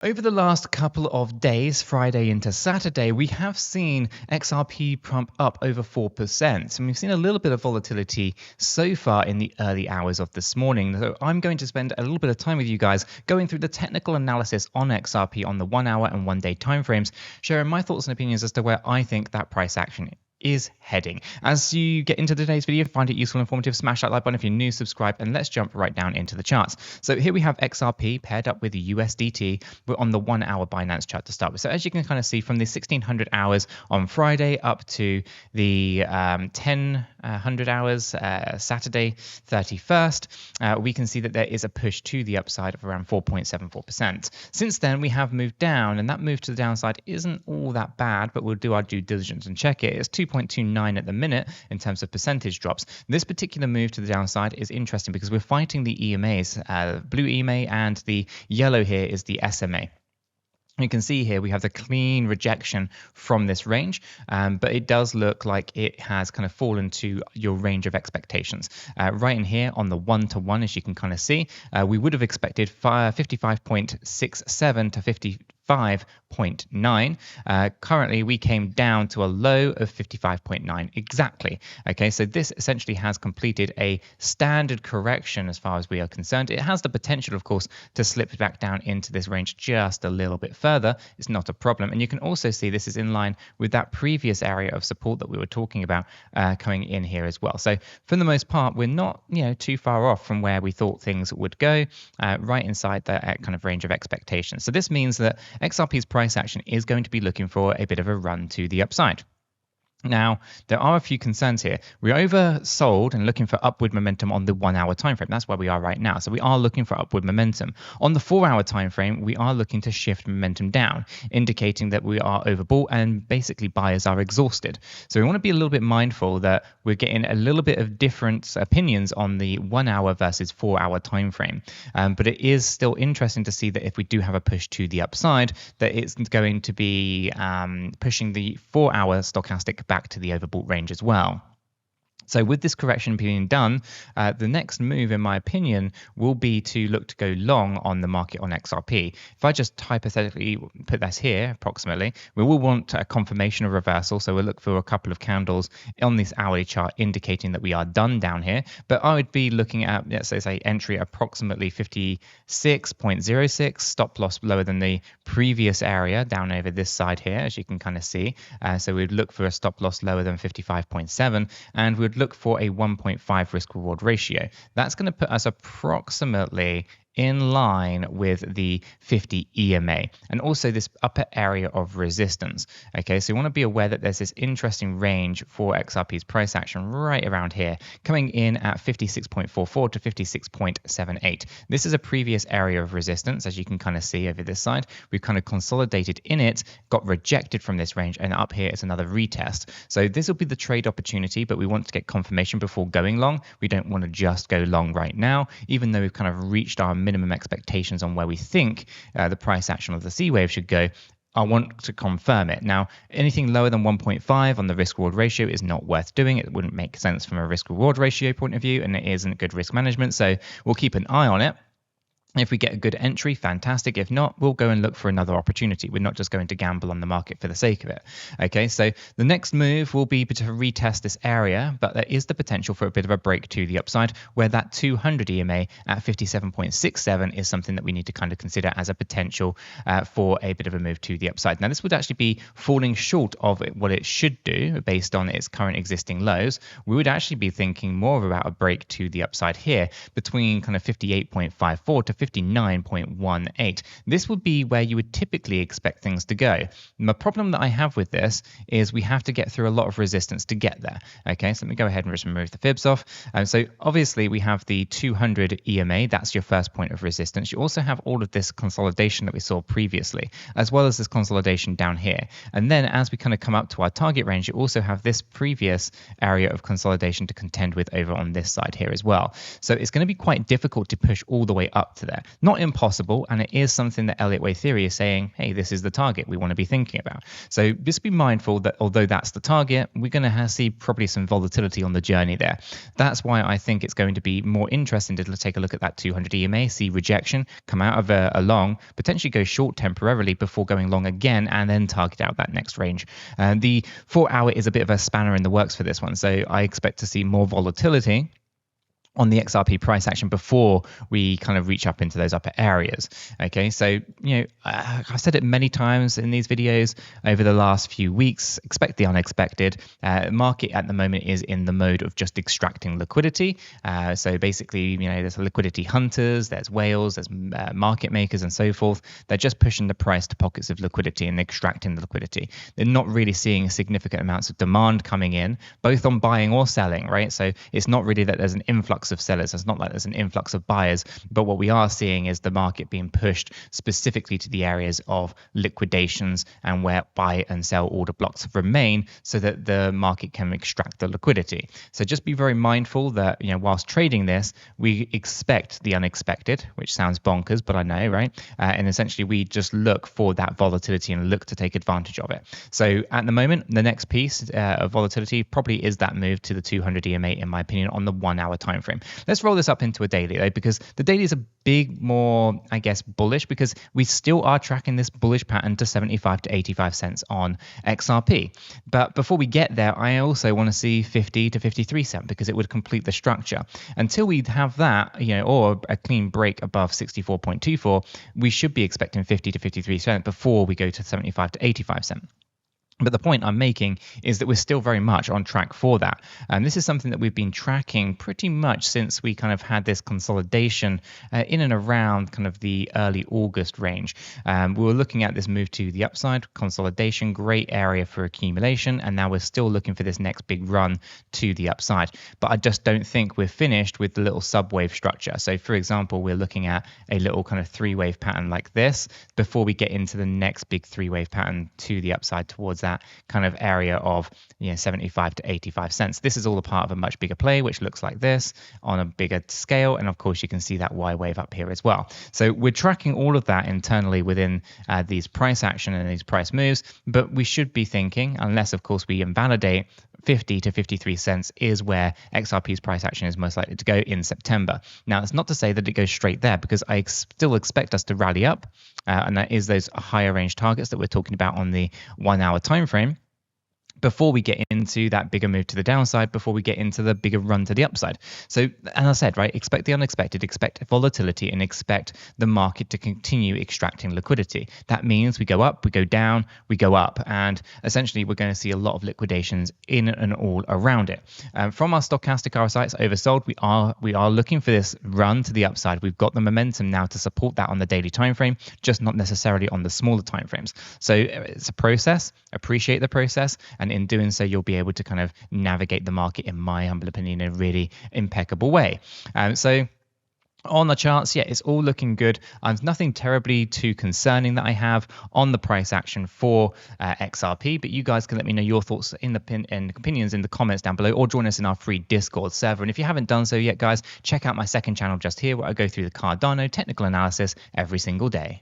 Over the last couple of days, Friday into Saturday, we have seen XRP pump up over 4%. And we've seen a little bit of volatility so far in the early hours of this morning. So I'm going to spend a little bit of time with you guys going through the technical analysis on XRP on the 1 hour and 1 day timeframes, sharing my thoughts and opinions as to where I think that price action is heading. As you get into today's video, find it useful and informative, smash that like button if you're new, subscribe, and let's jump right down into the charts. So here we have XRP paired up with the USDT. We're on the 1 hour Binance chart to start with. So as you can kind of see from the 1600 hours on Friday up to the 1000 hours Saturday 31st, we can see that there is a push to the upside of around 4.74%. Since then, we have moved down, and that move to the downside isn't all that bad, but we'll do our due diligence and check it. It's 2.29 at the minute in terms of percentage drops. This particular move to the downside is interesting because we're fighting the EMAs, blue EMA, and the yellow here is the SMA. You can see here we have the clean rejection from this range, but it does look like it has kind of fallen to your range of expectations. Right in here on the 1-to-1, as you can kind of see, we would have expected 55.67 to 55.9. Currently, we came down to a low of 55.9 exactly. Okay, so this essentially has completed a standard correction as far as we are concerned. It has the potential, of course, to slip back down into this range just a little bit further. It's not a problem. And you can also see this is in line with that previous area of support that we were talking about coming in here as well. So for the most part, we're not too far off from where we thought things would go, right inside that kind of range of expectations. So this means that XRP's price action is going to be looking for a bit of a run to the upside. Now, there are a few concerns here. We're oversold and looking for upward momentum on the 1 hour time frame. That's where we are right now. So we are looking for upward momentum. On the 4 hour time frame, we are looking to shift momentum down, indicating that we are overbought and basically buyers are exhausted. So we want to be a little bit mindful that we're getting a little bit of different opinions on the 1 hour versus 4 hour time frame. But it is still interesting to see that if we do have a push to the upside, that it's going to be pushing the 4 hour stochastic back to the overbought range as well. So with this correction being done, the next move, in my opinion, will be to look to go long on the market on XRP. If I just hypothetically put this here, approximately, we will want a confirmation of reversal. So we'll look for a couple of candles on this hourly chart indicating that we are done down here. But I would be looking at, let's say entry approximately 56.06, stop loss lower than the previous area down over this side here, as you can kind of see. So we'd look for a stop loss lower than 55.7, and we'd look for a 1.5 risk reward ratio. That's going to put us approximately in line with the 50 EMA and also this upper area of resistance. Okay, so you want to be aware that there's this interesting range for XRP's price action right around here, coming in at 56.44 to 56.78. This is a previous area of resistance, as you can kind of see over this side. We've kind of consolidated in it, got rejected from this range, and up here is another retest. So this will be the trade opportunity, but we want to get confirmation before going long. We don't want to just go long right now, even though we've kind of reached our minimum expectations on where we think the price action of the C wave should go. I want to confirm it. Now, anything lower than 1.5 on the risk-reward ratio is not worth doing. It wouldn't make sense from a risk-reward ratio point of view, and it isn't good risk management, so we'll keep an eye on it. If we get a good entry, fantastic. If not, we'll go and look for another opportunity. We're not just going to gamble on the market for the sake of it. Okay, so the next move will be to retest this area, but there is the potential for a bit of a break to the upside, where that 200 EMA at 57.67 is something that we need to kind of consider as a potential for a bit of a move to the upside. Now, this would actually be falling short of what it should do based on its current existing lows. We would actually be thinking more about a break to the upside here between kind of 58.54 to 59.18. This would be where you would typically expect things to go. And the problem that I have with this is we have to get through a lot of resistance to get there. Okay, so let me go ahead and just remove the fibs off. So obviously we have the 200 EMA, that's your first point of resistance. You also have all of this consolidation that we saw previously, as well as this consolidation down here. And then as we kind of come up to our target range, you also have this previous area of consolidation to contend with over on this side here as well. So it's going to be quite difficult to push all the way up to there. Not impossible, and it is something that Elliott Wave theory is saying, hey, this is the target we want to be thinking about. So just be mindful that although that's the target, we're going to see probably some volatility on the journey there. That's why I think it's going to be more interesting to take a look at that 200 EMA, see rejection, come out of a long, potentially go short temporarily before going long again, and then target out that next range. The 4 hour is a bit of a spanner in the works for this one, so I expect to see more volatility on the XRP price action before we kind of reach up into those upper areas. Okay, so I've said it many times in these videos over the last few weeks, expect the unexpected. Market at the moment is in the mode of just extracting liquidity. So basically, there's liquidity hunters, there's whales, there's market makers and so forth. They're just pushing the price to pockets of liquidity and extracting the liquidity. They're not really seeing significant amounts of demand coming in, both on buying or selling, right? So it's not really that there's an influx of sellers. It's not like there's an influx of buyers, but what we are seeing is the market being pushed specifically to the areas of liquidations and where buy and sell order blocks remain so that the market can extract the liquidity. So just be very mindful that, whilst trading this, we expect the unexpected, which sounds bonkers, but I know, right? And essentially we just look for that volatility and look to take advantage of it. So at the moment, the next piece of volatility probably is that move to the 200 EMA, in my opinion, on the 1 hour time frame. Let's roll this up into a daily though, because the daily is a big more, I guess, bullish, because we still are tracking this bullish pattern to 75 to 85 cents on XRP. But before we get there, I also want to see 50 to 53 cents because it would complete the structure. Until we have that, or a clean break above 64.24, we should be expecting 50 to 53 cents before we go to 75 to 85 cents. But the point I'm making is that we're still very much on track for that. And this is something that we've been tracking pretty much since we kind of had this consolidation in and around kind of the early August range. We were looking at this move to the upside, consolidation, great area for accumulation, and now we're still looking for this next big run to the upside. But I just don't think we're finished with the little sub-wave structure. So for example, we're looking at a little kind of three-wave pattern like this before we get into the next big three-wave pattern to the upside towards that kind of area of 75 to 85 cents. This is all a part of a much bigger play, which looks like this on a bigger scale. And of course, you can see that Y wave up here as well. So we're tracking all of that internally within these price action and these price moves. But we should be thinking, unless of course we invalidate, 50 to 53 cents is where XRP's price action is most likely to go in September. Now, it's not to say that it goes straight there, because I still expect us to rally up, and that is those higher range targets that we're talking about on the 1 hour time frame, before we get into that bigger move to the downside, before we get into the bigger run to the upside. So, as I said, right, expect the unexpected, expect volatility, and expect the market to continue extracting liquidity. That means we go up, we go down, we go up, and essentially we're going to see a lot of liquidations in and all around it. From our stochastic RSI, it's oversold. We are looking for this run to the upside. We've got the momentum now to support that on the daily time frame, just not necessarily on the smaller time frames. So it's a process. Appreciate the process, and in doing so, you'll be able to kind of navigate the market, in my humble opinion, in a really impeccable way. So on the charts, yeah, it's all looking good. Nothing terribly too concerning that I have on the price action for XRP, but you guys can let me know your thoughts and opinions in the comments down below, or join us in our free Discord server. And if you haven't done so yet, guys, check out my second channel just here, where I go through the Cardano technical analysis every single day.